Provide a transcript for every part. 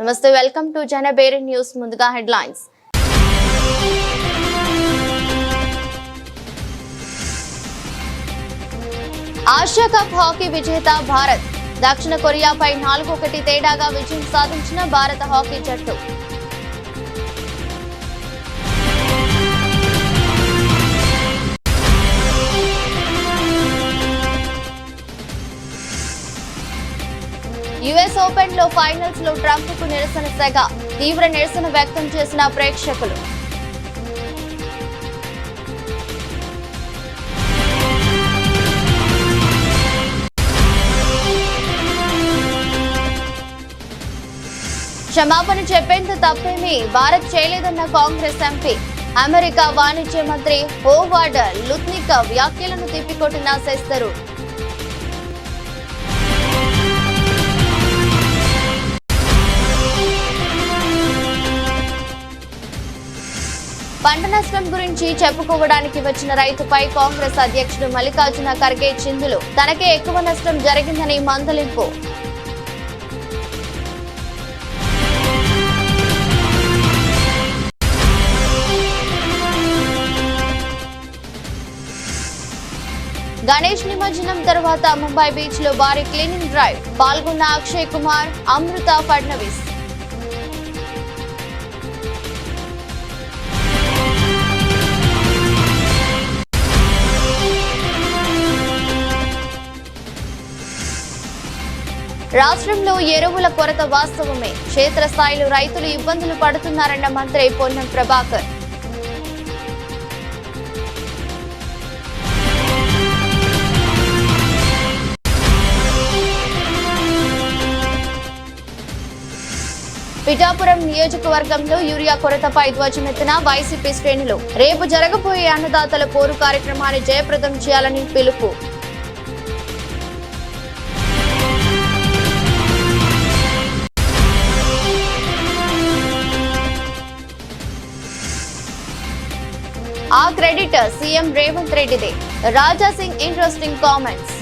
నమస్తే, welcome to జనబేరి news. ముందుగా headlines. Asia cup hockey విజేత భారత్. దక్షిణ కొరియాపై 4-1 తేడాగా విజయం సాధించిన భారత హాకీ జట్టు. యుఎస్ ఓపెన్ లో ఫైనల్స్ లో ట్రంప్ కు నిరసన సెగ. తీవ్ర నిరసన వ్యక్తం చేసిన ప్రేక్షకులు. క్షమాపణ చెప్పేంత తప్పేమీ భారత్ చేయలేదన్న కాంగ్రెస్ ఎంపీ. అమెరికా వాణిజ్య మంత్రి హోవార్డ్ లుత్నిక్ వ్యాఖ్యలను తిప్పికొట్టిన శెస్తరు. పంట నష్టం గురించి చెప్పుకోవడానికి వచ్చిన రైతుపై కాంగ్రెస్ అధ్యక్షుడు మల్లికార్జున ఖర్గే చిందులు. తనకే ఎక్కువ నష్టం జరిగిందని మందలింపు. గణేష్ నిమజ్జనం తర్వాత ముంబై బీచ్ లో భారీ క్లీనింగ్ డ్రైవ్. పాల్గొన్న అక్షయ్ కుమార్, అమృత ఫడ్నవీస్. రాష్ట్రంలో ఎరువుల కొరత వాస్తవమే. క్షేత్రస్థాయిలో రైతులు ఇబ్బందులు పడుతున్నారన్న మంత్రి పొన్నం ప్రభాకర్. పిఠాపురం నియోజకవర్గంలో యూరియా కొరతపై ధ్వజమెత్తిన వైసీపీ శ్రేణులు. రేపు జరగబోయే అన్నదాతల పోరు కార్యక్రమాన్ని జయప్రదం చేయాలని పిలుపు. ఆ credit CM Revanth రెడ్డిదే. Raja Singh interesting comments.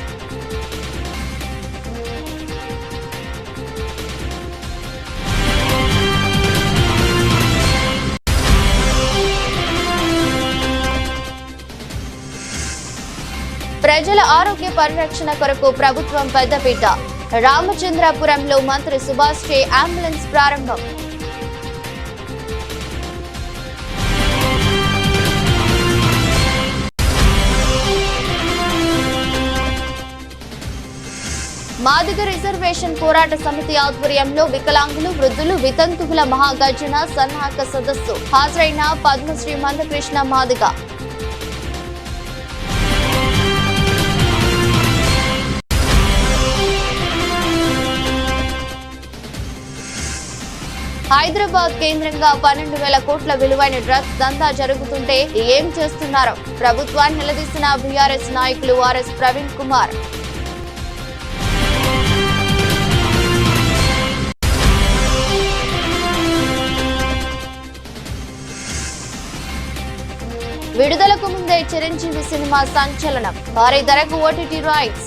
ప్రజల ఆరోగ్య పరిరక్షణ కొరకు ప్రభుత్వం పెద్దపీట. రామచంద్రపురంలో మంత్రి సుభాష్ చే అంబులెన్స్ ప్రారంభం. మాదిగ రిజర్వేషన్ పోరాట సమితి ఆధ్వర్యంలో వికలాంగులు, వృద్ధులు, వితంతువుల మహాగర్జన సన్నాహక సదస్సు. హాజరైన పద్మశ్రీ మందకృష్ణ మాదిగ. హైదరాబాద్ కేంద్రంగా 12,000 కోట్ల విలువైన డ్రగ్స్ దందా జరుగుతుంటే ఏం చేస్తున్నారో ప్రభుత్వాన్ని నిలదీసిన బీఆర్ఎస్ నాయకులు ఆర్ఎస్ ప్రవీణ్ కుమార్. విడుదలకు ముందే చిరంజీవి సినిమా సంచలనం. భారీ ధరకు OTT rights.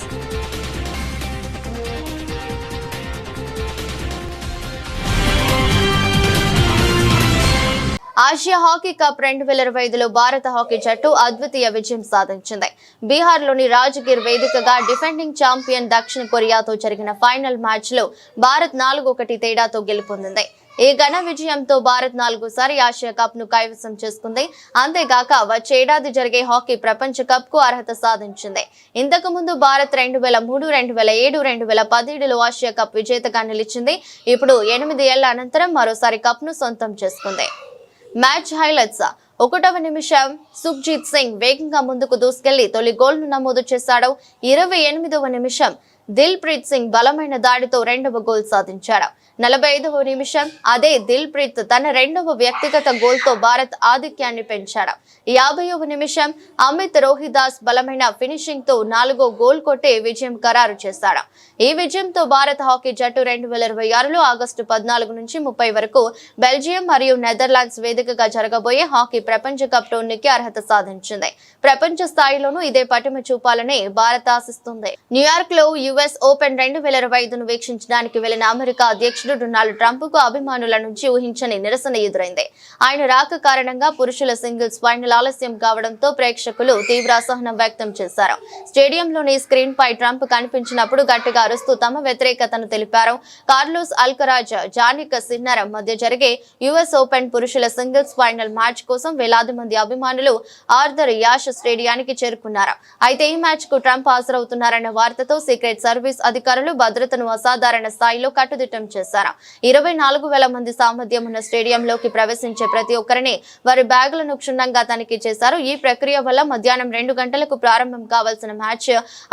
Asia hockey cup 2025లో భారత హాకీ జట్టు అద్వితీయ విజయం సాధించింది. బీహార్లోని రాజ్గిర్ వేదికగా డిఫెండింగ్ ఛాంపియన్ దక్షిణ కొరియాతో జరిగిన ఫైనల్ మ్యాచ్ లో భారత్ 4-1 తేడాతో గెలుపొందింది. ఈ ఘన విజయంతో భారత్ 4వ ఆసియా కప్ ను కైవసం చేసుకుంది. అంతేగాక వచ్చే ఏడాది జరిగే హాకీ ప్రపంచ కప్ కు అర్హత సాధించింది. ఇంతకు ముందు భారత్ 2003, 2007, 2017లో ఆసియా కప్ విజేతగా నిలిచింది. ఇప్పుడు 8 ఏళ్ల అనంతరం మరోసారి కప్ ను సొంతం చేసుకుంది. Match highlights. 1వ నిమిషం సుఖ్జీత్ సింగ్ వేగంగా ముందుకు దూసుకెళ్లి తొలి గోల్ ను నమోదు చేశాడు. 28వ నిమిషం దిల్ ప్రీత్ సింగ్ బలమైన దాడితో 2వ గోల్ సాధించాడు. 45వ నిమిషం అదే దిల్ ప్రీత్ తన 2వ వ్యక్తిగత గోల్ తో భారత్ ఆధిక్యాన్ని పెంచాడు. 50వ నిమిషం అమిత్ రోహిదాస్ బలమైన ఫినిషింగ్ తో 4వ గోల్ కొట్టి విజయం ఖరారు చేశాడు. ఈ విజయంతో భారత హాకీ జట్టు 2026లో ఆగస్టు 14 నుంచి 30 వరకు బెల్జియం మరియు నెదర్లాండ్స్ వేదికగా జరగబోయే హాకీ ప్రపంచ కప్ టోర్నీకి అర్హత సాధించింది. ప్రపంచ స్థాయిలోనూ ఇదే పటిమ చూపాలని భారత్ ఆశిస్తుంది. న్యూయార్క్ లో యుఎస్ ఓపెన్ 2025ను వీక్షించడానికి వెళ్లిన అమెరికా అధ్యక్షుడు డొనాల్డ్ ట్రంప్ కు అభిమానుల నుంచి ఊహించని నిరసన ఎదురైంది. ఆయన రాక కారణంగా పురుషుల సింగిల్స్ ఫైనల్ ఆలస్యం కావడంతో ప్రేక్షకులు తీవ్ర అసహనం వ్యక్తం చేశారు. స్టేడియంలోని స్క్రీన్ పై ట్రంప్ కనిపించినప్పుడు గట్టిగా అరుస్తూ తమ వ్యతిరేకతను తెలిపారు. కార్లోస్ అల్కరాజ్, జానిక్ సిన్నర్ మధ్య జరిగే యుఎస్ ఓపెన్ పురుషుల సింగిల్స్ ఫైనల్ మ్యాచ్ కోసం వేలాది మంది అభిమానులు ఆర్థర్ యాష్ స్టేడియానికి చేరుకున్నారు. అయితే ఈ మ్యాచ్ కు ట్రంప్ హాజరవుతున్నారన్న వార్తతో సీక్రెట్ సర్వీస్ అధికారులు భద్రతను అసాధారణ స్థాయిలో కట్టుదిట్టం చేశారు. 24,000 మంది సామర్థ్యం ఉన్న స్టేడియంలోకి ప్రవేశించే ప్రతి ఒక్కరిని వారి బ్యాగులను క్షుణ్ణంగా తనిఖీ చేశారు. ఈ ప్రక్రియ వల్ల మధ్యాహ్నం 2 గంటలకు ప్రారంభం కావాల్సిన మ్యాచ్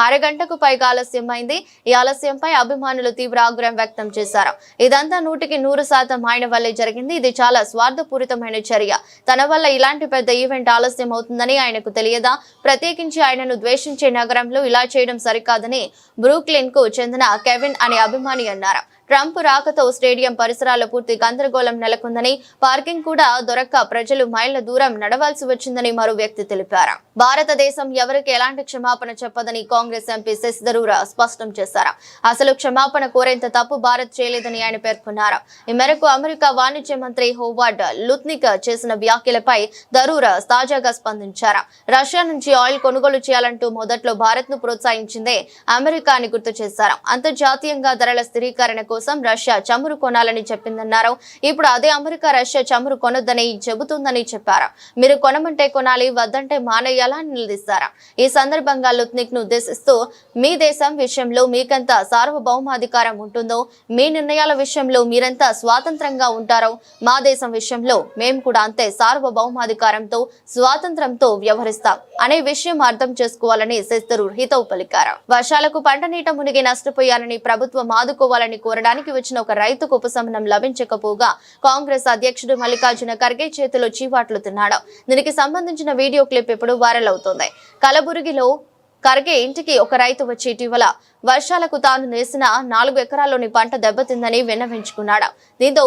అరగంటకు పైగా ఆలస్యమైంది. ఈ ఆలస్యంపై అభిమానులు తీవ్ర ఆగ్రహం వ్యక్తం చేశారు. ఇదంతా 100% ఆయన వల్లే జరిగింది. ఇది చాలా స్వార్థపూరితమైన చర్య. తన వల్ల ఇలాంటి పెద్ద ఈవెంట్ ఆలస్యం అవుతుందని ఆయనకు తెలియదా? ప్రత్యేకించి ఆయనను ద్వేషించే నగరంలో ఇలా చేయడం సరికాదని బ్రూక్లిన్ కు చెందిన కెవిన్ అనే అభిమాని అన్నారు. ట్రంప్ రాకతో స్టేడియం పరిసరాల్లో పూర్తి గందరగోళం నెలకొందని, పార్కింగ్ కూడా దొరక్క ప్రజలు మైళ్ల దూరం నడవాల్సి వచ్చిందని మరో వ్యక్తి తెలిపారు. భారతదేశం ఎవరికి ఎలాంటి క్షమాపణ చెప్పదని కాంగ్రెస్ ఎంపీ శశి థరూర్ స్పష్టం చేశారు. అసలు క్షమాపణ కోరేంత తప్పు భారత్ చేయలేదని ఆయన పేర్కొన్నారు. ఈ మేరకు అమెరికా వాణిజ్య మంత్రి హోవార్డ్ లుత్నిక్ చేసిన వ్యాఖ్యలపై థరూర్ తాజాగా స్పందించారు. రష్యా నుంచి ఆయిల్ కొనుగోలు చేయాలంటూ మొదట్లో భారత్ ను ప్రోత్సహించిందే అమెరికా అని గుర్తు చేశారు. అంతర్జాతీయంగా ధరల స్థిరీకరణ కోసం రష్యా చమురు కొనాలని చెప్పిందన్నారు. ఇప్పుడు అదే అమెరికా రష్యా చమురు కొనొద్దని చెబుతుందని చెప్పారు. మీరు కొనమంటే కొనాలి, వద్దంటే మానేయాలా అని నిలదీశారు. ఈ సందర్భంగా లుత్నిక్ ను ఉద్దేశిస్తూ మీ దేశం విషయంలో మీకెంత సార్వభౌమాధికారం ఉంటుందో, మీ నిర్ణయాల విషయంలో మీరెంత స్వాతంత్రంగా ఉంటారో, మా దేశం విషయంలో మేము కూడా అంతే సార్వభౌమాధికారంతో స్వాతంత్రంతో వ్యవహరిస్తాం అనే విషయం అర్థం చేసుకోవాలని శశి థరూర్ హితవు పలికారు. వర్షాలకు పంట నీట మునిగి నష్టపోయారని ప్రభుత్వం ఆదుకోవాలని కోరడానికి వచ్చిన ఒక రైతుకు ఉపశమనం లభించకపోగా కాంగ్రెస్ అధ్యక్షుడు మల్లికార్జున ఖర్గే చేతిలో చీవాట్లు తిన్నాడు. దీనికి సంబంధించిన వీడియో క్లిప్ ఇప్పుడు వైరల్ అవుతోంది. కలబురగిలో ఖర్గే ఇంటికి ఒక రైతు వచ్చి ఇటీవల వర్షాలకు తాను వేసిన 4 ఎకరాల్లోని పంట దెబ్బతిందని విన్నవించుకున్నాడు. దీంతో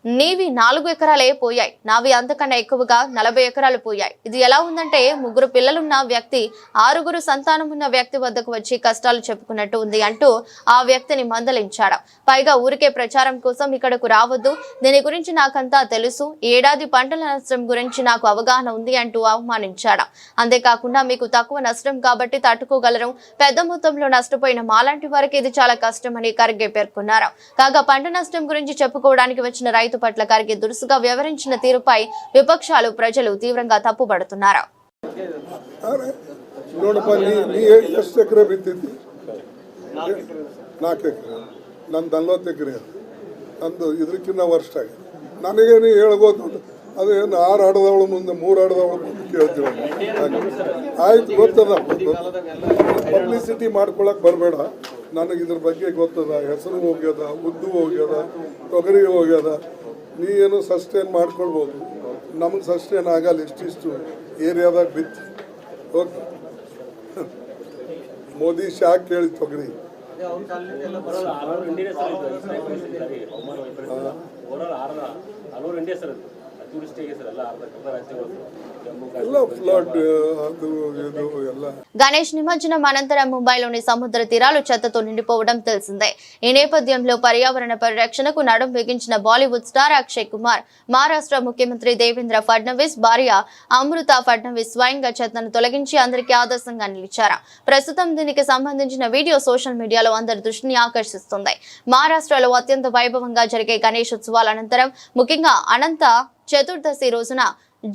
నీవి 4 ఎకరాలే పోయాయి, నావి అంతకన్నా ఎక్కువగా 40 ఎకరాలు పోయాయి. ఇది ఎలా ఉందంటే 3 పిల్లలున్న వ్యక్తి 6 సంతానం ఉన్న వ్యక్తి వద్దకు వచ్చి కష్టాలు చెప్పుకున్నట్టు ఉంది అంటూ ఆ వ్యక్తిని మందలించాడు. పైగా ఊరికే ప్రచారం కోసం ఇక్కడకు రావద్దు, దీని గురించి నాకంతా తెలుసు, ఏడాది పంటల నష్టం గురించి నాకు అవగాహన ఉంది అంటూ అవమానించాడు. అంతేకాకుండా మీకు తక్కువ నష్టం కాబట్టి తట్టుకోగలరు, పెద్ద మొత్తంలో నష్టపోయిన మాలాంటి వారికి ఇది చాలా కష్టమని ఖర్గే పేర్కొన్నారు. కాగా పంట నష్టం గురించి చెప్పుకోవడానికి వచ్చిన రైతు పట్ల ఖర్గే దురుసుగా వ్యవహరించిన తీరుపై విపక్షాలు, ప్రజలు తీవ్రంగా తప్పుపడుతున్నారు. ನಂದು 40 ಎಕರೆ ನಂದು ಇದಕ್ಕಿಂತ ವರ್ಷ ಆಗಿದೆ. ನನಗೇನು ಹೇಳ್ಬೋದು, ಅದೇನು 6 ಆಡದವಳು ಮುಂದೆ 3 ಆಡದವಳು ಮುಂದೆ ಕೇಳ್ತೀವಿ. ಆಯ್ತು, ಗೊತ್ತದ, ಪಬ್ಲಿಸಿಟಿ ಮಾಡ್ಕೊಳಕ್ ಬರಬೇಡ. ನನಗೆ ಇದ್ರ ಬಗ್ಗೆ ಗೊತ್ತದ. ಹೆಸರು ಹೋಗ್ಯದ, ಉದ್ದು ಹೋಗ್ಯದ, ತೊಗರಿ ಹೋಗ್ಯದ. ನೀ ಏನು ಸಸ್ಟೇನ್ ಮಾಡ್ಕೊಳ್ಬೋದು, ನಮಗೆ ಸಸ್ಟೇನ್ ಆಗಲ್ಲ. ಇಷ್ಟಿಷ್ಟು ಏರಿಯಾದಾಗ ಬಿತ್ತು. ಓಕೆ, ಮೋದಿ ಶಾಕ್ ಕೇಳಿ ತೊಗರಿ గణేష్ నిమజ్జనం అనంతరం ముంబైలోని సముద్ర తీరాలు చెత్తతో నిండిపోవడం తెలిసిందే. ఈ నేపథ్యంలో పర్యావరణ పరిరక్షణకు నడుం బిగించిన బాలీవుడ్ స్టార్ అక్షయ్ కుమార్, మహారాష్ట్ర ముఖ్యమంత్రి దేవేంద్ర ఫడ్నవీస్ భార్య అమృత ఫడ్నవీస్ స్వయంగా చెత్తను తొలగించి అందరికీ ఆదర్శంగా నిలిచారు. ప్రస్తుతం దీనికి సంబంధించిన వీడియో సోషల్ మీడియాలో అందరి దృష్టిని ఆకర్షిస్తుంది. మహారాష్ట్రలో అత్యంత వైభవంగా జరిగే గణేష్ ఉత్సవాల అనంతరం ముఖ్యంగా అనంత చతుర్దశి రోజున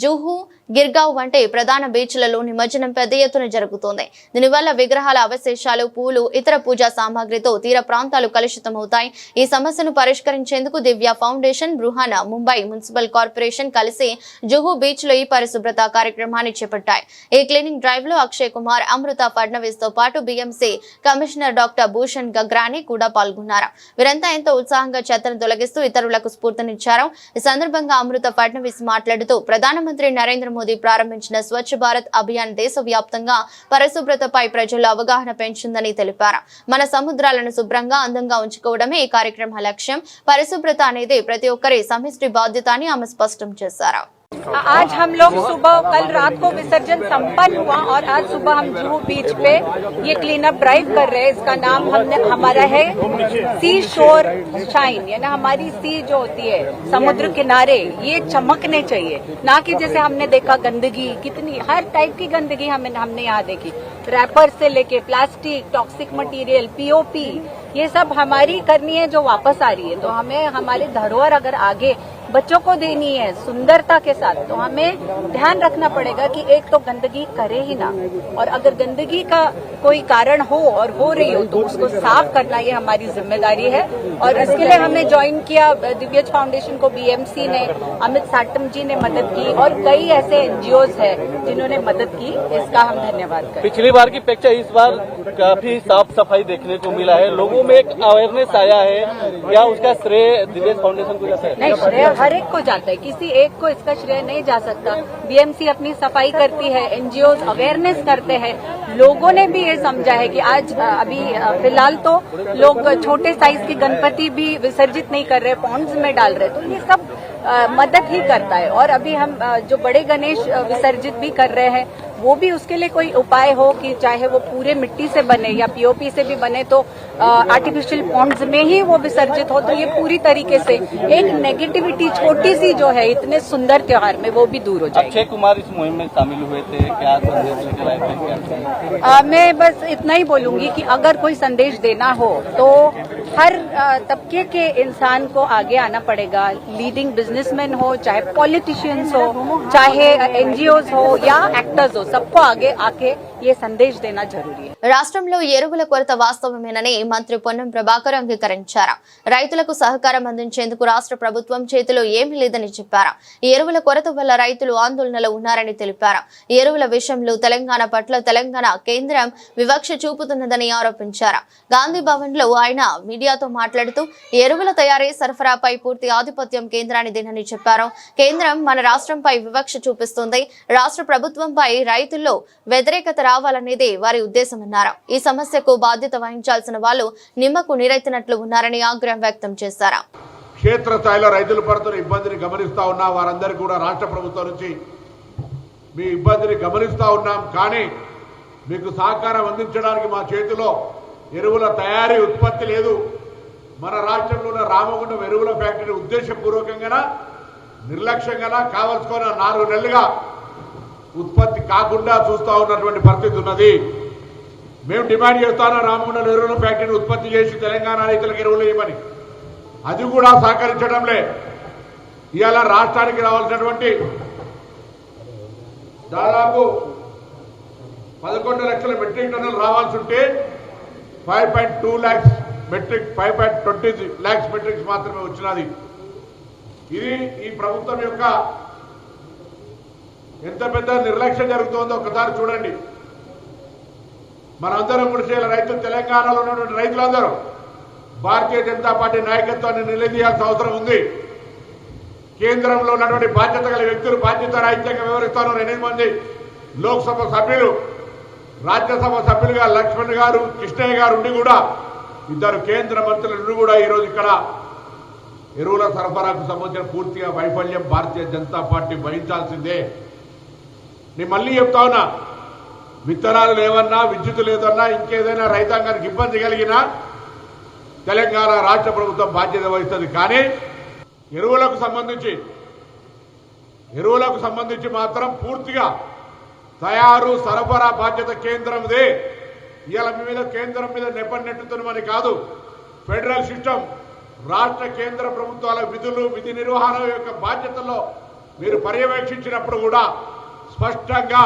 జుహు, గిర్గావ్ వంటి ప్రధాన బీచ్లలో నిమజ్జనం పెద్ద ఎత్తున జరుగుతోంది. దీనివల్ల విగ్రహాల అవశేషాలు, పూలు, ఇతర పూజా సామాగ్రితో తీర ప్రాంతాలు కలుషితమవుతాయి. ఈ సమస్యను పరిష్కరించేందుకు Divya foundation, Brihan Mumbai municipal corporation కలిసి జుహు బీచ్ లో ఈ పరిశుభ్రత కార్యక్రమాన్ని చేపట్టాయి. ఈ క్లీనింగ్ డ్రైవ్ లో అక్షయ్ కుమార్, అమృత ఫడ్నవీస్ తో పాటు BMC కమిషనర్ డాక్టర్ భూషణ్ గగ్రాని కూడా పాల్గొన్నారు. వీరంతా ఎంతో ఉత్సాహంగా చెత్తను తొలగిస్తూ ఇతరులకు స్ఫూర్తినిచ్చారు. ఈ సందర్భంగా అమృత ఫడ్నవీస్ మాట్లాడుతూ ప్రధానమంత్రి నరేంద్ర మోదీ ప్రారంభించిన స్వచ్ఛ భారత్ అభియాన్ దేశవ్యాప్తంగా పరిశుభ్రతపై ప్రజల్లో అవగాహన పెంచిందని తెలిపారు. మన సముద్రాలను శుభ్రంగా, అందంగా ఉంచుకోవడమే ఈ కార్యక్రమ లక్ష్యం. పరిశుభ్రత అనేది ప్రతి ఒక్కరి సమిష్టి బాధ్యత అని ఆమె స్పష్టం చేశారు. आज हम लोग सुबह कल रात को विसर्जन संपन्न हुआ और आज सुबह हम जुहू बीच पे ये क्लीन अप ड्राइव कर रहे हैं। इसका नाम हमारा है सी शोर शाइन, यानी हमारी सी जो होती है समुद्र किनारे ये चमकने चाहिए, ना कि जैसे हमने देखा गंदगी, कितनी हर टाइप की गंदगी हमने यहाँ देखी, रैपर से लेके प्लास्टिक, टॉक्सिक मटेरियल, पीओपी, ये सब हमारी करनी है जो वापस आ रही है। तो हमें हमारी धरोहर अगर आगे बच्चों को देनी है सुंदरता के साथ, तो हमें ध्यान रखना पड़ेगा कि एक तो गंदगी करे ही ना, और अगर गंदगी का कोई कारण हो और हो रही हो तो उसको साफ करना ये हमारी जिम्मेदारी है। और इसके लिए हमें ज्वाइन किया दिव्यज फाउंडेशन को, बीएमसी ने, अमित साटम जी ने मदद की और कई ऐसे एनजीओज है जिन्होंने मदद की, इसका हम धन्यवाद करते हैं। पिछली बार की अपेक्षा इस बार काफी साफ सफाई देखने को मिला है, लोगों में एक अवेयरनेस आया है, क्या उसका श्रेय दिव्यज फाउंडेशन को जाता है? नहीं, श्रेय हर एक को जाता है, किसी एक को इसका श्रेय नहीं जा सकता। बीएमसी अपनी सफाई करती है, एनजीओ अवेयरनेस करते हैं, लोगों ने भी ये समझा है कि आज अभी फिलहाल तो लोग छोटे साइज के गणपति भी विसर्जित नहीं कर रहे, पॉन्ड्स में डाल रहे, तो ये सब मदद ही करता है। और अभी हम जो बड़े गणेश विसर्जित भी कर रहे हैं, वो भी उसके लिए कोई उपाय हो कि चाहे वो पूरे मिट्टी से बने या पीओपी से भी बने, तो आर्टिफिशियल पॉन्ड्स में ही वो विसर्जित हो, तो ये पूरी तरीके से एक नेगेटिविटी छोटी सी जो है इतने सुंदर त्योहार में वो भी दूर हो जाएगी। अक्षय कुमार इस मुहिम में शामिल हुए थे, क्या संदेश लेकर आए थे? मैं बस इतना ही बोलूंगी कि अगर कोई संदेश देना हो तो हर तबके के इंसान को आगे आना पड़ेगा, लीडिंग बिजनेसमैन हो, चाहे पॉलिटिशियंस हो, चाहे एनजीओज हो या एक्टर्स हो, सबको आगे आके ये संदेश देना जरूरी है। రాష్ట్రంలో ఎరువుల కొరత వాస్తవమేనని మంత్రి పొన్నం ప్రభాకర్ అంగీకరించారు. రైతులకు సహకారం అందించేందుకు రాష్ట్ర ప్రభుత్వం చేతిలో ఏమీ లేదని చెప్పారు. ఈ ఎరువుల కొరత వల్ల రైతులు ఆందోళనలో ఉన్నారని తెలిపారు. ఎరువుల విషయంలో తెలంగాణ పట్ల తెలంగాణ కేంద్రం వివక్ష చూపుతున్నదని ఆరోపించారు. గాంధీ భవన్ లో ఆయన మీడియాతో మాట్లాడుతూ ఎరువుల తయారీ సరఫరాపై పూర్తి ఆధిపత్యం కేంద్రానిదేనని చెప్పారు. కేంద్రం మన రాష్ట్రంపై వివక్ష చూపిస్తుంది. రాష్ట్ర ప్రభుత్వంపై రైతుల్లో వ్యతిరేకత రావాలనేది వారి ఉద్దేశమన్నారు. ఈ సమస్యకు బాధ్యత వహించాల్సిన వాళ్ళు నిమ్మకు నీరెత్తినట్లు ఉన్నారని ఆగ్రహం వ్యక్తం చేశారు. క్షేత్రస్థాయిలో రైతులు పడుతున్న ఇబ్బందిని గమనిస్తా ఉన్నా వారందరికీ కూడా రాష్ట్ర ప్రభుత్వం నుంచి మీ ఇబ్బందిని గమనిస్తా ఉన్నాం, కానీ మీకు సహకారం అందించడానికి మా చేతిలో ఎరువుల తయారీ ఉత్పత్తి లేదు. మన రాష్ట్రంలో ఉన్న రామగుండం ఎరువుల ఫ్యాక్టరీ ఉద్దేశపూర్వకంగా నిర్లక్ష్యంగా కావలసుకున్న 4 నెలలుగా ఉత్పత్తి కాకుండా చూస్తూ ఉన్నటువంటి పరిస్థితి ఉన్నది. మేము డిమాండ్ చేస్తాను రామగుండం ఎరువుల ఫ్యాక్టరీని ఉత్పత్తి చేసి తెలంగాణ రైతులకు ఎరువులు ఇవ్వమని, అది కూడా సహకరించడంలే. ఇవాళ రాష్ట్రానికి రావాల్సినటువంటి దాదాపు 11 లక్షల మెట్రిక్ టన్నులు రావాల్సి ఉంటే 5.2 lakhs మెట్రిక్ 5.20 lakhs మెట్రిక్స్ మాత్రమే వచ్చినది. ఇది ఈ ప్రభుత్వం యొక్క ఎంత పెద్ద నిర్లక్ష్యం జరుగుతుందో ఒకసారి చూడండి. మనందరం కూడా రైతులు, తెలంగాణలో ఉన్నటువంటి రైతులందరూ భారతీయ జనతా పార్టీ నాయకత్వాన్ని నిలదీయాల్సిన అవసరం ఉంది. కేంద్రంలో ఉన్నటువంటి బాధ్యత గల వ్యక్తులు బాధ్యత రాహిత్యంగా వ్యవహరిస్తారు. 8 మంది లోక్సభ సభ్యులు, రాజ్యసభ సభ్యులుగా లక్ష్మణ్ గారు, కృష్ణయ్య గారు ఉండి కూడా 2 కేంద్ర మంత్రులు కూడా ఈరోజు ఇక్కడ ఎరువుల సరఫరాకు సంబంధించిన పూర్తిగా వైఫల్యం భారతీయ జనతా పార్టీ వహించాల్సిందే. నేను మళ్ళీ చెప్తా ఉన్నా, విత్తనాలు లేవన్నా, విద్యుత్ లేదన్నా, ఇంకేదైనా రైతాంగానికి ఇబ్బంది కలిగినా తెలంగాణ రాష్ట్ర ప్రభుత్వం బాధ్యత వహిస్తుంది. కానీ ఎరువులకు సంబంధించి మాత్రం పూర్తిగా తయారు సరఫరా బాధ్యత కేంద్రందే. ఇవాళ మీ మీద కేంద్రం మీద నెట్టుతున్నామని కాదు. ఫెడరల్ సిస్టమ్, రాష్ట్ర కేంద్ర ప్రభుత్వాల విధి నిర్వహణ యొక్క బాధ్యతల్లో మీరు పర్యవేక్షించినప్పుడు కూడా స్పష్టంగా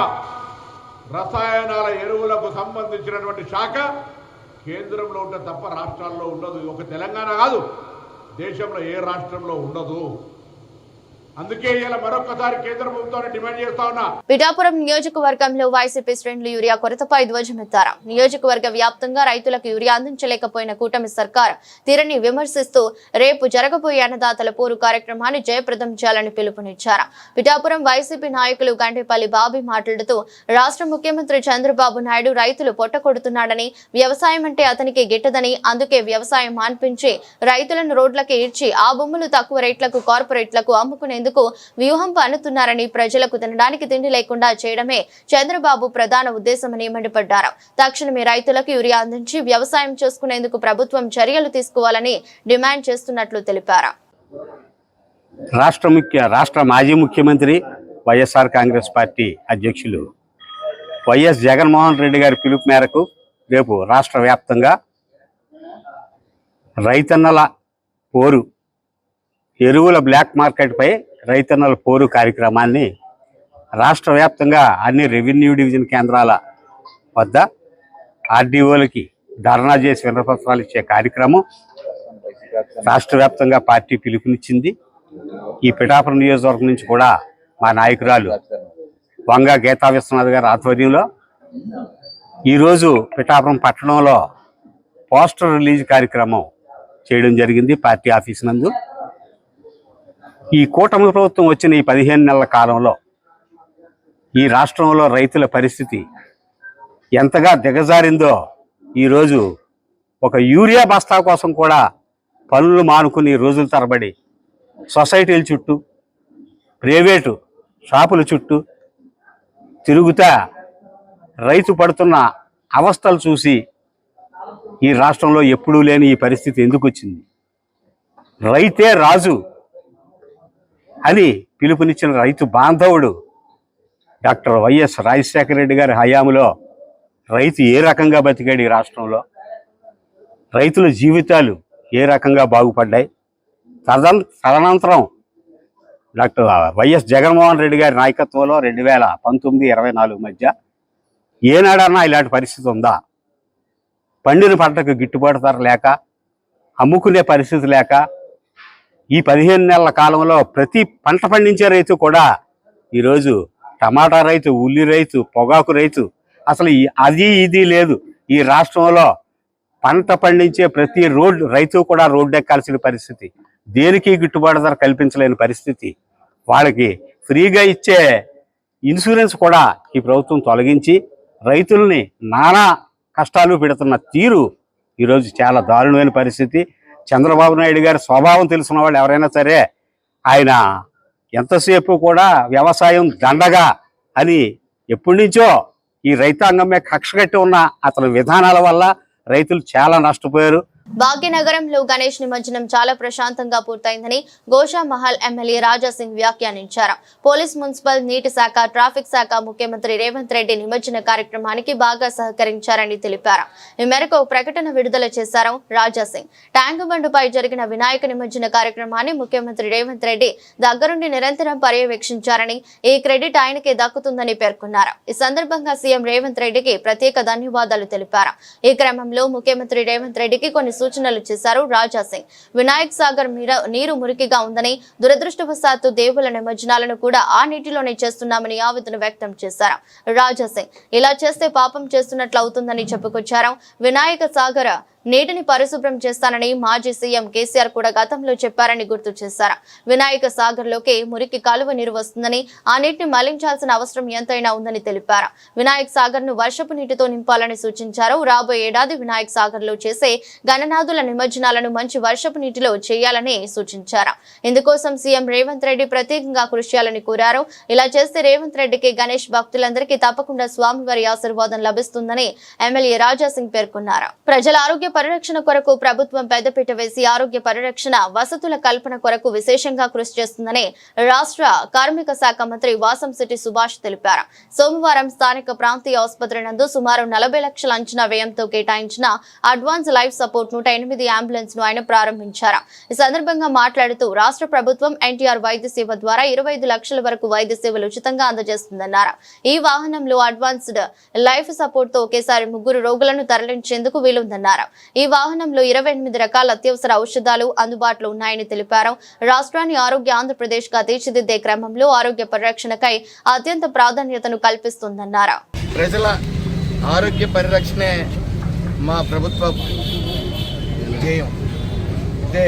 రసాయనాల ఎరువులకు సంబంధించినటువంటి శాఖ కేంద్రంలో ఉంటే తప్ప రాష్ట్రాల్లో ఉండదు. ఒక తెలంగాణ కాదు, దేశంలో ఏ రాష్ట్రంలో ఉండదు. అందుకే ఇలా మరొకసారి కేంద్ర ప్రభుత్వాన్ని డిమాండ్ చేస్తా ఉన్నా. పిఠాపురం నియోజకవర్గంలో వైసీపీ శ్రేణులు యూరియా కొరతపై ధ్వజమెత్తారు. నియోజకవర్గ వ్యాప్తంగా రైతులకు యూరియా అందించలేకపోయిన కూటమి సర్కార్ తీరని విమర్శిస్తూ రేపు జరగబోయే అన్నదాతల పోరు కార్యక్రమాన్ని జయప్రదం చేయాలని పిలుపునిచ్చారు. పిఠాపురం వైసీపీ నాయకులు గంటేపల్లి బాబీ మాట్లాడుతూ రాష్ట్ర ముఖ్యమంత్రి చంద్రబాబు నాయుడు రైతులు పొట్టకొడుతున్నాడని, వ్యవసాయం అంటే అతనికి గిట్టదని, అందుకే వ్యవసాయం మాన్పించి రైతులను రోడ్లకి ఈడ్చి ఆ భూములు తక్కువ రేట్లకు కార్పొరేట్లకు అమ్ముకునేందుకు చేసుకునేందుకు వ్యూహం పన్నుతున్నారని, ప్రజలకు తినడానికి తిండి లేకుండా చేయడమే చంద్రబాబు ప్రధాన ఉద్దేశమని మండిపడ్డారు. తక్షణమే రైతులకు యూరియా అందించి వ్యవసాయం చేసుకునేందుకు ప్రభుత్వం చర్యలు తీసుకోవాలని డిమాండ్ చేస్తున్నట్లు తెలిపారు. రాష్ట్ర మాజీ ముఖ్యమంత్రి వైఎస్ఆర్ కాంగ్రెస్ పార్టీ అధ్యక్షులు వైఎస్ జగన్మోహన్ రెడ్డి గారి పిలుపు మేరకు రేపు రాష్ట్ర వ్యాప్తంగా రైతన్నల పోరు, ఎరువుల బ్లాక్ మార్కెట్పై రైతన్నల పోరు కార్యక్రమాన్ని రాష్ట్ర వ్యాప్తంగా అన్ని రెవెన్యూ డివిజన్ కేంద్రాల వద్ద ఆర్డీఓలకి ధర్నా చేసి వినతిపత్రాలు ఇచ్చే కార్యక్రమం రాష్ట్ర వ్యాప్తంగా పార్టీ పిలుపునిచ్చింది. ఈ పిఠాపురం నియోజకవర్గం నుంచి కూడా మా నాయకురాలు వంగ గీతా విశ్వనాథ్ గారి ఆధ్వర్యంలో ఈరోజు పిఠాపురం పట్టణంలో పోస్టర్ రిలీజ్ కార్యక్రమం చేయడం జరిగింది పార్టీ ఆఫీస్ నందు. ఈ కూటమి ప్రభుత్వం వచ్చిన ఈ 15 నెలల కాలంలో ఈ రాష్ట్రంలో రైతుల పరిస్థితి ఎంతగా దిగజారిందో ఈరోజు ఒక యూరియా బస్తా కోసం కూడా పనులు మానుకుని రోజుల తరబడి సొసైటీల చుట్టూ, ప్రైవేటు షాపుల చుట్టూ తిరుగుతా రైతు పడుతున్న అవస్థలు చూసి ఈ రాష్ట్రంలో ఎప్పుడూ లేని ఈ పరిస్థితి ఎందుకు వచ్చింది? రైతే రాజు అని పిలుపునిచ్చిన రైతు బాంధవుడు డాక్టర్ వైఎస్ రాజశేఖర రెడ్డి గారి హయాంలో రైతు ఏ రకంగా బతికాడు ఈ రాష్ట్రంలో, రైతుల జీవితాలు ఏ రకంగా బాగుపడ్డాయి. తదనంతరం డాక్టర్ వైఎస్ జగన్మోహన్ రెడ్డి గారి నాయకత్వంలో 2019-24 మధ్య ఏనాడన్నా ఇలాంటి పరిస్థితి ఉందా? పండిన పంటకు గిట్టుబాటు ధర లేక, అమ్ముకునే పరిస్థితి లేక ఈ 15 నెలల కాలంలో ప్రతి పంట పండించే రైతు కూడా ఈరోజు టమాటా రైతు, ఉల్లి రైతు, పొగాకు రైతు, అసలు అది ఇది లేదు. ఈ రాష్ట్రంలో పంట పండించే ప్రతి రైతు కూడా రోడ్డు ఎక్కాల్సిన పరిస్థితి, దేనికి గిట్టుబాటు ధర కల్పించలేని పరిస్థితి. వాళ్ళకి ఫ్రీగా ఇచ్చే ఇన్సూరెన్స్ కూడా ఈ ప్రభుత్వం తొలగించి రైతుల్ని నానా కష్టాలు పెడుతున్న తీరు ఈరోజు చాలా దారుణమైన పరిస్థితి. చంద్రబాబు నాయుడు గారి స్వభావం తెలిసిన వాళ్ళు ఎవరైనా సరే ఆయన ఎంతసేపు కూడా వ్యవసాయం దండగా అని ఎప్పటి నుంచో ఈ రైతాంగమే కక్ష కట్టి ఉన్న అతని విధానాల వల్ల రైతులు చాలా నష్టపోయారు. భాగ్యనగరంలో గణేష్ నిమజ్జనం చాలా ప్రశాంతంగా పూర్తయిందని గోషామహల్ ఎమ్మెల్యే రాజాసింగ్ వ్యాఖ్యానించారు. పోలీస్, మున్సిపల్, నీటి శాఖ, ట్రాఫిక్ శాఖ ముఖ్యమంత్రి రేవంత్ రెడ్డి నిమజ్జన కార్యక్రమానికి బాగా సహకరించారని తెలిపారు. ఈ మేరకు ఒక ప్రకటన విడుదల చేశారు రాజాసింగ్. ట్యాంక్ బండుపై జరిగిన వినాయక నిమజ్జన కార్యక్రమాన్ని ముఖ్యమంత్రి రేవంత్ రెడ్డి దగ్గరుండి నిరంతరం పర్యవేక్షించారని, ఈ క్రెడిట్ ఆయనకే దక్కుతుందని పేర్కొన్నారు. ఈ సందర్భంగా సీఎం రేవంత్ రెడ్డికి ప్రత్యేక ధన్యవాదాలు తెలిపారు. ఈ క్రమంలో ముఖ్యమంత్రి రేవంత్ రెడ్డికి కొన్ని సూచనలు చేశారు రాజాసింగ్. వినాయక్ సాగర్ నీరు మురికిగా ఉందని, దురదృష్టవశాత్తు దేవుల నిమజ్జనాలను కూడా ఆ నీటిలోనే చేస్తున్నామని ఆవేదన వ్యక్తం చేశారు రాజాసింగ్. ఇలా చేస్తే పాపం చేస్తున్నట్లు అవుతుందని చెప్పుకొచ్చారు. వినాయక సాగర్ నీటిని పరిశుభ్రం చేస్తానని మాజీ సీఎం కేసీఆర్ కూడా గతంలో చెప్పారని గుర్తు చేశారు. వినాయక సాగర్ లోకి మురికి కాలువ నీరు వస్తుందని, ఆ నీటిని మళ్లించాల్సిన అవసరం ఎంతైనా ఉందని తెలిపారు. వినాయక్ సాగర్ ను వర్షపు నీటితో నింపాలని సూచించారు. రాబోయే ఏడాది వినాయక్ సాగర్ లో చేసే గణనాథుల నిమజ్జనాలను మంచి వర్షపు నీటిలో చేయాలని సూచించారు. ఇందుకోసం సీఎం రేవంత్ రెడ్డి ప్రత్యేకంగా కృషి చేయాలని కోరారు. ఇలా చేస్తే రేవంత్ రెడ్డికి, గణేష్ భక్తులందరికీ తప్పకుండా స్వామివారి ఆశీర్వాదం లభిస్తుందని ఎమ్మెల్యే రాజాసింగ్ పేర్కొన్నారు. ప్రజల ఆరోగ్య పరిరక్షణ కొరకు ప్రభుత్వం పెద్దపీట వేసి ఆరోగ్య పరిరక్షణ వసతుల కల్పన కొరకు విశేషంగా కృషి చేస్తుందని రాష్ట్ర కార్మిక శాఖ మంత్రి వాసంశెట్టి సుభాష్ తెలిపారు. సోమవారం స్థానిక ప్రాంతీయ ఆసుపత్రి నందు సుమారు 40 లక్షల అంచనా వ్యయంతో కేటాయించిన అడ్వాన్స్ లైఫ్ సపోర్ట్ 108 అంబులెన్స్ ను ఆయన ప్రారంభించారు. ఈ సందర్భంగా మాట్లాడుతూ రాష్ట్ర ప్రభుత్వం ఎన్టీఆర్ వైద్య సేవ ద్వారా 25 లక్షల వరకు వైద్య సేవలు ఉచితంగా అందజేస్తుందన్నారు. ఈ వాహనంలో అడ్వాన్స్డ్ లైఫ్ సపోర్ట్ తో ఒకేసారి 3 రోగులను తరలించేందుకు వీలుందన్నారు. ఈ వాహనంలో 28 రకాల అత్యవసర ఔషధాలు అందుబాటులో ఉన్నాయని తెలిపారు. రాష్ట్రాన్ని ఆరోగ్య ఆంధ్రప్రదేశ్ గా తీర్చిదిద్దే క్రమంలో ఆరోగ్య పరిరక్షణకై అత్యంత ప్రాధాన్యతను కల్పిస్తుందన్నారు. ప్రజల ఆరోగ్య పరిరక్షణే మా ప్రభుత్వ ధ్యేయం. ఇదే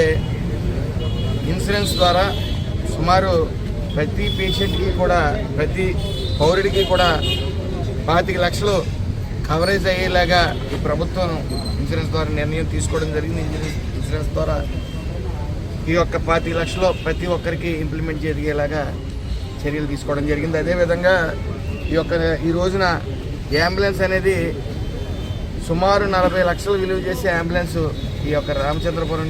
ఇన్సూరెన్స్ ద్వారా సుమారు ప్రతి పేషెంట్కి కూడా, ప్రతి పౌరుడికి కూడా 25 లక్షలు కవరేజ్ అయ్యేలాగా ఈ ప్రభుత్వం ఇన్సూరెన్స్ ద్వారా నిర్ణయం తీసుకోవడం జరిగింది. ఇన్సూరెన్స్ ద్వారా ఈ యొక్క 25 లక్షలు ప్రతి ఒక్కరికి ఇంప్లిమెంట్ జరిగేలాగా చర్యలు తీసుకోవడం జరిగింది. అదేవిధంగా ఈ రోజున అంబులెన్స్ అనేది సుమారు 40 లక్షలు విలువ చేసే అంబులెన్స్ ఈ యొక్క రామచంద్రపురం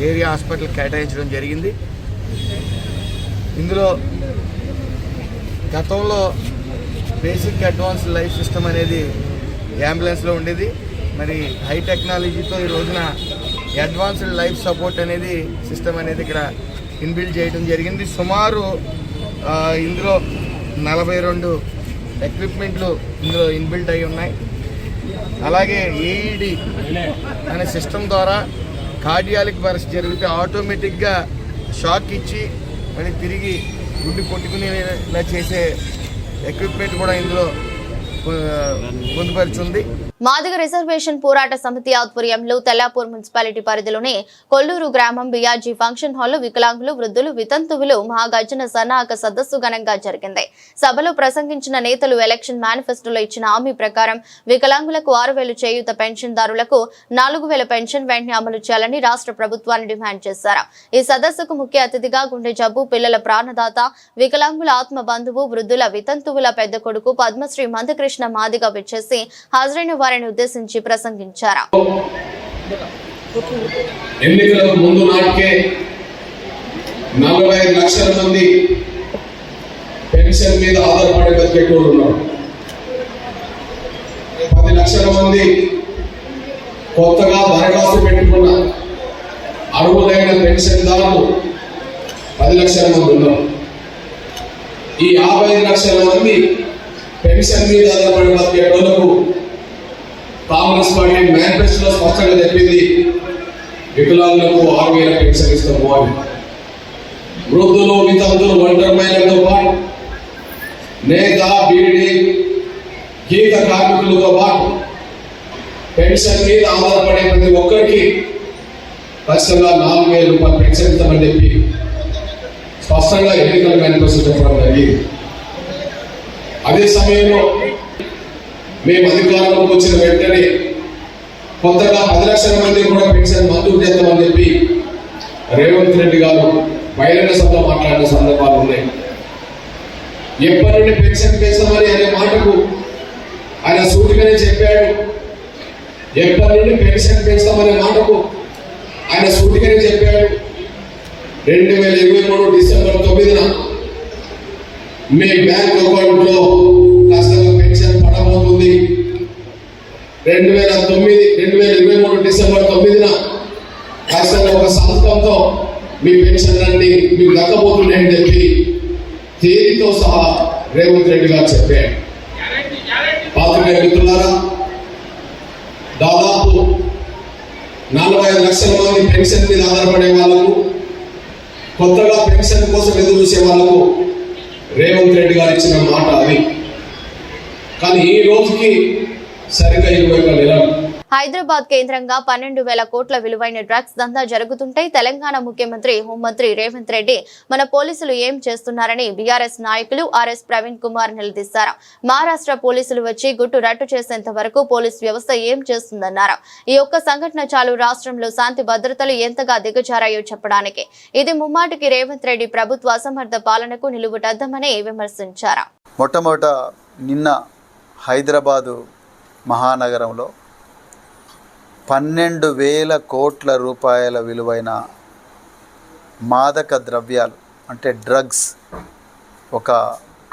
ఏరియా హాస్పిటల్ కేటాయించడం జరిగింది. ఇందులో గతంలో బేసిక్ అడ్వాన్స్ లైఫ్ సిస్టమ్ అనేది అంబులెన్స్లో ఉండేది. మరి హై టెక్నాలజీతో ఈ రోజున అడ్వాన్స్డ్ లైఫ్ సపోర్ట్ అనేది సిస్టమ్ అనేది ఇక్కడ ఇన్బిల్డ్ చేయడం జరిగింది. సుమారు ఇందులో 42 ఎక్విప్మెంట్లు ఇందులో ఇన్బిల్డ్ అయి ఉన్నాయి. అలాగే ఏఈడి అనే సిస్టమ్ ద్వారా కార్డియాలిక్ బర్స్ట్ జరిగితే ఆటోమేటిక్గా షాక్ ఇచ్చి మరి తిరిగి గుండె కొట్టుకునేలా చేసే ఎక్విప్మెంట్ కూడా ఇందులో పొందుపరుచుంది. మాదిగ రిజర్వేషన్ పోరాట సమితి ఆధ్వర్యంలో తెల్లాపూర్ మున్సిపాలిటీ పరిధిలోని కొల్లూరు గ్రామం బిఆర్జీ ఫంక్షన్ హాల్లో వికలాంగులు, వృద్ధులు, వితంతువులు మహాగర్జన సన్నాహక సదస్సు ఘనంగా జరిగింది. సభలో ప్రసంగించిన నేతలు ఎలక్షన్ మేనిఫెస్టోలో ఇచ్చిన హామీ ప్రకారం వికలాంగులకు 6,000 చేయూత పెన్షన్దారులకు 4,000 పెన్షన్ వెంటనే అమలు చేయాలని రాష్ట్ర ప్రభుత్వాన్ని డిమాండ్ చేశారు. ఈ సదస్సుకు ముఖ్య అతిథిగా గుండె జబ్బు పిల్లల ప్రాణదాత, వికలాంగుల ఆత్మ బంధువు, వృద్ధుల వితంతువుల పెద్ద కొడుకు పద్మశ్రీ మందకృష్ణ మాదిగ విచ్చేసి హాజరైన వారిని ఉద్దేశించి ప్రసంగించారు. ఎన్నికలకు ముందు నాటికే 45 లక్షల మంది పెన్షన్ మీద ఆధారపడి బతికేటోళ్ళు ఉన్నారు. 10 లక్షల మంది కొత్తగా దరఖాస్తు పెట్టుకున్న అర్హులైన పెన్షన్దారులు 10 లక్షల మంది ఉన్నారు. ఈ 55 లక్షల మంది పెన్షన్ మీద ఆధారపడి బతికేటోళ్లకు కాంగ్రెస్ పార్టీ మేనిఫెస్టోలో స్పష్టంగా చెప్పింది, వికలాంగులకు 6,000 పెన్షన్ ఇస్తాము అని. వృద్ధులు, వితంతులు, ఒంటరి మహిళలతో పాటు నేత, బీడీ, గీత కార్మికులతో పాటు పెన్షన్ మీద ఆధారపడే ప్రతి ఒక్కరికి ఖచ్చితంగా 4,000 రూపాయలు పెన్షన్ ఇస్తామని చెప్పి స్పష్టంగా ఎన్నికల మేనిఫెస్టో చెప్పడం జరిగింది. అదే సమయంలో మేము అధికారంలోకి వచ్చిన వెంటనే కొత్తగా 10 లక్షల మంది కూడా పెన్షన్ మంజూరు చేద్దామని చెప్పి రేవంత్ రెడ్డి గారు బహిరంగ సభలో మాట్లాడిన సందర్భాలు ఉన్నాయి. ఎప్పటి నుండి పెన్షన్ పెంచామని అనే మాటకు ఆయన సూటిగానే చెప్పాడు. ఎప్పటి నుండి పెన్షన్ పెంచామనే మాటకు ఆయన సూటిగానే చెప్పాడు. 2023 డిసెంబర్ 9న మీ బ్యాంక్ అకౌంట్లో ఖచ్చితంగా పెన్షన్ పడబోతుంది. 2023 డిసెంబర్ 9న ఖచ్చితంగా ఒక సంతకంతో మీ పెన్షన్ అన్ని మీకు దక్కబోతున్నాయని చెప్పి తేదీతో సహా రేవంత్ రెడ్డి గారు చెప్పారు. పాత్రికేయ మిత్రులారా, దాదాపు 45 లక్షల మంది పెన్షన్ మీద ఆధారపడే వాళ్ళకు, కొత్తగా పెన్షన్ కోసం ఎదురు చూసే వాళ్ళకు రేవంత్ రెడ్డి గారు ఇచ్చిన మాట అది. కానీ ఈ రోజుకి సరిగ్గా 21 నెలలు. హైదరాబాద్ కేంద్రంగా 12,000 కోట్ల విలువైన డ్రగ్స్ దందా జరుగుతుంటే తెలంగాణ ముఖ్యమంత్రి హోంమంత్రి రేవంత్ రెడ్డి మన పోలీసులు ఏం చేస్తున్నారని బీఆర్ఎస్ నాయకులు ఆర్ఎస్ ప్రవీణ్ కుమార్ నిలదీశారు. మహారాష్ట్ర పోలీసులు వచ్చి గుట్టు రట్టు చేసేంత వరకు పోలీస్ వ్యవస్థ ఏం చేస్తుందన్నారు. ఈ ఒక్క సంఘటన చాలు రాష్ట్రంలో శాంతి భద్రతలు ఎంతగా దిగజారాయో చెప్పడానికి. ఇది ముమ్మాటికి రేవంత్ రెడ్డి ప్రభుత్వ అసమర్థ పాలనకు నిలువుటద్దమని విమర్శించారు. మొట్టమొదట నిన్న హైదరాబాదు మహానగరంలో 12,000 కోట్ల రూపాయల విలువైన మాదక ద్రవ్యాలు అంటే డ్రగ్స్ ఒక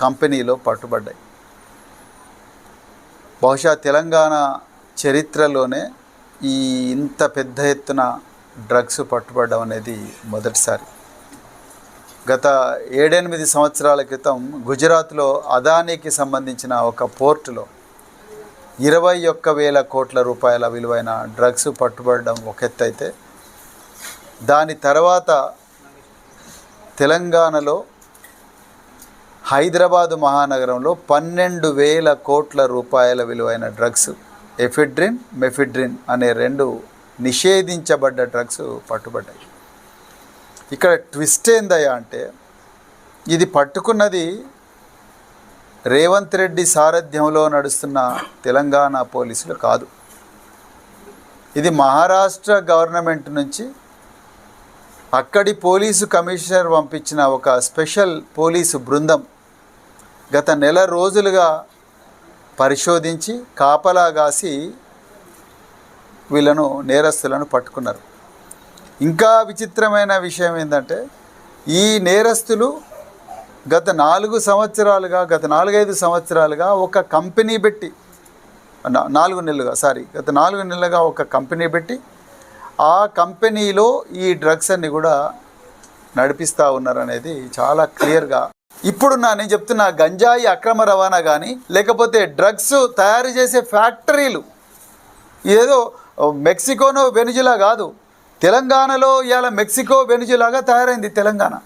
కంపెనీలో పట్టుబడ్డాయి. బహుశా తెలంగాణ చరిత్రలోనే ఇంత పెద్ద ఎత్తున డ్రగ్స్ పట్టుబడడం అనేది మొదటిసారి. గత 7-8 సంవత్సరాల క్రితం గుజరాత్లో అదానీకి సంబంధించిన ఒక పోర్టులో 21,000 కోట్ల రూపాయల విలువైన డ్రగ్స్ పట్టుబడడం ఒక ఎత్తు అయితే, దాని తర్వాత తెలంగాణలో హైదరాబాదు మహానగరంలో 12,000 కోట్ల రూపాయల విలువైన డ్రగ్స్ ఎఫిడ్రిన్, మెఫిడ్రిన్ అనే 2 నిషేధించబడ్డ డ్రగ్స్ పట్టుబడ్డాయి. ఇక్కడ ట్విస్ట్ ఏందయ్యా అంటే, ఇది పట్టుకున్నది రేవంత్ రెడ్డి సారథ్యంలో నడుస్తున్న తెలంగాణ పోలీసులు కాదు. ఇది మహారాష్ట్ర గవర్నమెంట్ నుంచి అక్కడి పోలీసు కమిషనర్ పంపించిన ఒక స్పెషల్ పోలీసు బృందం గత నెల రోజులుగా పరిశోధించి కాపలాగాసి వీళ్ళను నేరస్తులను పట్టుకున్నారు. ఇంకా విచిత్రమైన విషయం ఏంటంటే ఈ నేరస్తులు గత 4 సంవత్సరాలుగా ఒక కంపెనీ పెట్టి 4 నెలలుగా ఒక కంపెనీ పెట్టి ఆ కంపెనీలో ఈ డ్రగ్స్ అన్ని కూడా నడిపిస్తూ ఉన్నారనేది చాలా క్లియర్గా. ఇప్పుడు నేను చెప్తున్నా గంజాయి అక్రమ రవాణా కానీ లేకపోతే డ్రగ్స్ తయారు చేసే ఫ్యాక్టరీలు ఏదో మెక్సికోనో వెనుజులా కాదు, తెలంగాణలో ఇవాళ మెక్సికో వెనుజులాగా తయారైంది Telangana.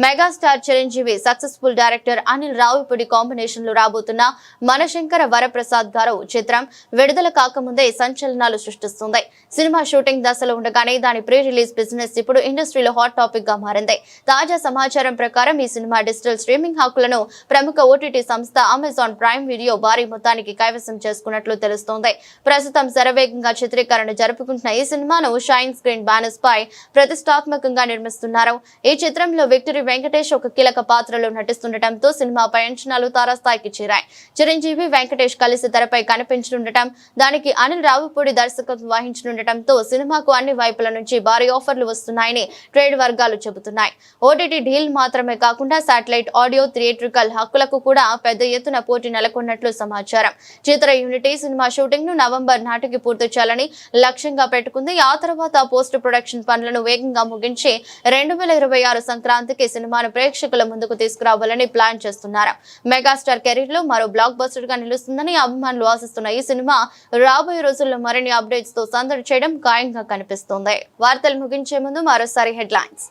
Megastar Chiranjeevi successful director Anil Ravipudi combination లో రాబోతున్న మనశంకర వరప్రసాద్ గారు చిత్రం విడుదల కాకముందే సంచలనాలు సృష్టిస్తుంది. సినిమా షూటింగ్ దశలో ఉండగానే దాని ప్రీ రిలీజ్ బిజినెస్ ఇప్పుడు ఇండస్ట్రీలో హాట్ టాపిక్ గా మారింది. తాజా సమాచారం ప్రకారం ఈ సినిమా డిజిటల్ స్ట్రీమింగ్ హక్కులను ప్రముఖ ఓటీటీ సంస్థ అమెజాన్ ప్రైమ్ వీడియో భారీ మొత్తానికి కైవసం చేసుకున్నట్లు తెలుస్తోంది. ప్రస్తుతం శరవేగంగా చిత్రీకరణ జరుపుకుంటున్న ఈ సినిమాను షైన్ స్క్రీన్ బ్యానర్స్ పై ప్రతిష్టాత్మకంగా నిర్మిస్తున్నారు. ఈ చిత్రంలో విక్టరీ వెంకటేష్ ఒక కీలక పాత్రలో నటిస్తుండటంతో సినిమాపై అంచనాలు తారాస్థాయికి చేరాయి. చిరంజీవి వెంకటేష్ కలిసి తెరపై కనిపించనుండటం, దానికి అనిల్ రావిపూడి దర్శకత్వం వహించనుండటంతో సినిమాకు అన్ని వైపుల నుంచి భారీ ఆఫర్లు వస్తున్నాయని ట్రేడ్ వర్గాలు చెబుతున్నాయి. ఓటీటీ డీల్ మాత్రమే కాకుండా శాటిలైట్ ఆడియో థియేట్రికల్ హక్కులకు కూడా పెద్ద ఎత్తున పోటీ నెలకొన్నట్లు సమాచారం. చిత్ర యూనిటీ సినిమా షూటింగ్ ను నవంబర్ నాటికి పూర్తి చేయాలని లక్ష్యంగా పెట్టుకుంది. ఆ తర్వాత పోస్ట్ ప్రొడక్షన్ పనులను వేగంగా ముగించి 2026 సంక్రాంతికి సినిమాను ప్రేక్షకుల ముందుకు తీసుకురావాలని ప్లాన్ చేస్తున్నారు. మెగాస్టార్ కెరీర్ లో మరో బ్లాక్ బస్టర్ గా నిలుస్తుందని అభిమానులు ఆశిస్తున్న ఈ సినిమా రాబోయే రోజుల్లో మరిన్ని అప్డేట్స్ తో సందడి చేయడం ఖాయంగా కనిపిస్తోంది. వార్తలు ముగించే ముందు మరోసారి హెడ్లైన్స్.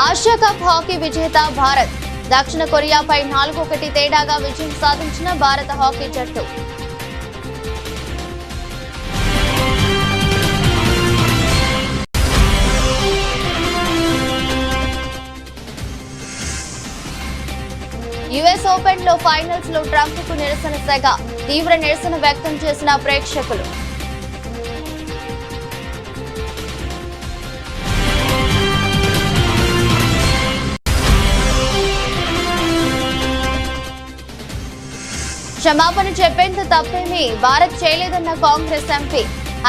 ఆసియా కప్ హాకీ విజేత భారత్. దక్షిణ కొరియాపై 4-1 తేడాగా విజయం సాధించిన భారత హాకీ జట్టు. యుఎస్ ఓపెన్ లో ఫైనల్స్ లో ట్రంప్ కు నిరసన సెగ. తీవ్ర నిరసన వ్యక్తం చేసిన ప్రేక్షకులు. క్షమాపణ చెప్పేంత తప్పేమీ భారత్ చేయలేదన్న కాంగ్రెస్ ఎంపీ.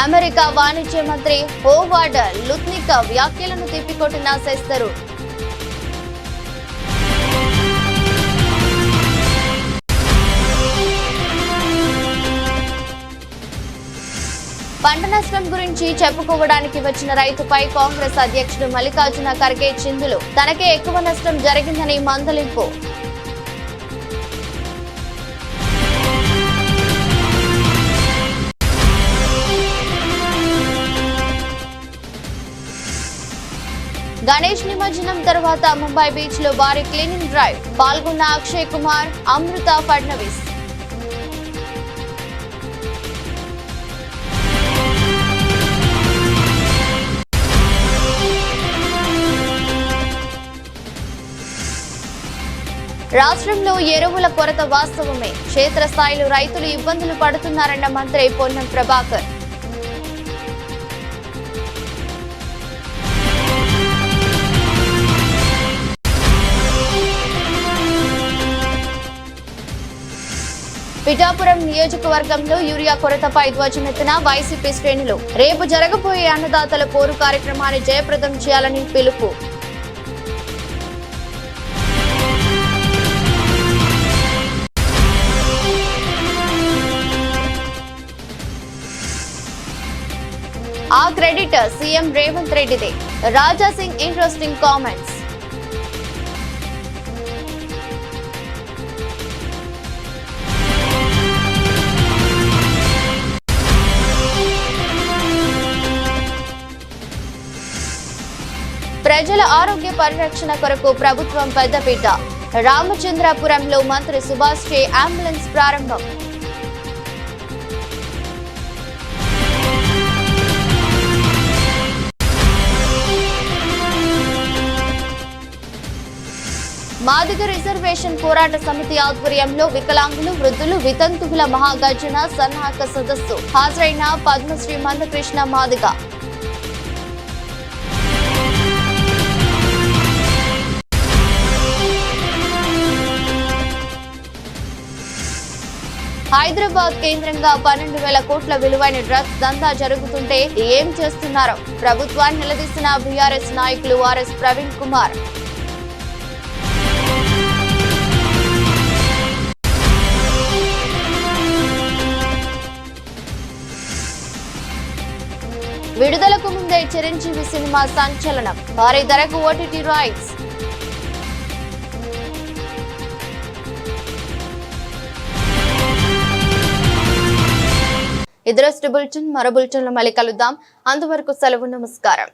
అమెరికా వాణిజ్య మంత్రి హోవార్డ్ లుత్నిక్ వ్యాఖ్యలను తిప్పికొట్టిన శెస్తరు. పంట నష్టం గురించి చెప్పుకోవడానికి వచ్చిన రైతుపై కాంగ్రెస్ అధ్యక్షుడు మల్లికార్జున ఖర్గే చిందులు. తనకే ఎక్కువ నష్టం జరిగిందని మందలింపు. గణేష్ నిమజ్జనం తర్వాత ముంబై బీచ్ లో భారీ క్లీనింగ్ డ్రైవ్. పాల్గొన్న అక్షయ్ కుమార్, అమృత ఫడ్నవీస్. రాష్ట్రంలో ఎరువుల కొరత వాస్తవమే. క్షేత్రస్థాయిలో రైతులు ఇబ్బందులు పడుతున్నారన్న మంత్రి పొన్నం ప్రభాకర్. పిఠాపురం నియోజకవర్గంలో యూరియా కొరతపై ధ్వజమెత్తిన వైసీపీ శ్రేణులు. రేపు జరగబోయే అన్నదాతల పోరు కార్యక్రమాన్ని జయప్రదం చేయాలని పిలుపు. ఆ credit CM Revanth రెడ్డిదే. Raja Singh interesting comments. ప్రజల ఆరోగ్య పరిరక్షణ కొరకు ప్రభుత్వం పెద్దపీట. రామచంద్రపురంలో మంత్రి సుభాష్ చే అంబులెన్స్ ప్రారంభం. మాదిగ రిజర్వేషన్ పోరాట సమితి ఆధ్వర్యంలో వికలాంగులు, వృద్ధులు, వితంతువుల మహాగర్జన సన్నాహక సదస్సు. హాజరైన పద్మశ్రీ మందకృష్ణ మాదిగ. హైదరాబాద్ కేంద్రంగా 12,000 కోట్ల విలువైన డ్రగ్స్ దందా జరుగుతుంటే ఏం చేస్తున్నారో ప్రభుత్వాన్ని నిలదీసిన బీఆర్ఎస్ నాయకులు ఆర్ఎస్ ప్రవీణ్ కుమార్. విడుదలకు ముందే చిరంజీవి సినిమా సంచలనం. భారీ ధరకు ఓటీటీ రైట్స్. ఇదరస్ట్ బులెటిన్ మరో బులెటిన్లో మళ్ళీ కలుద్దాం. అంతవరకు సెలవు. నమస్కారం.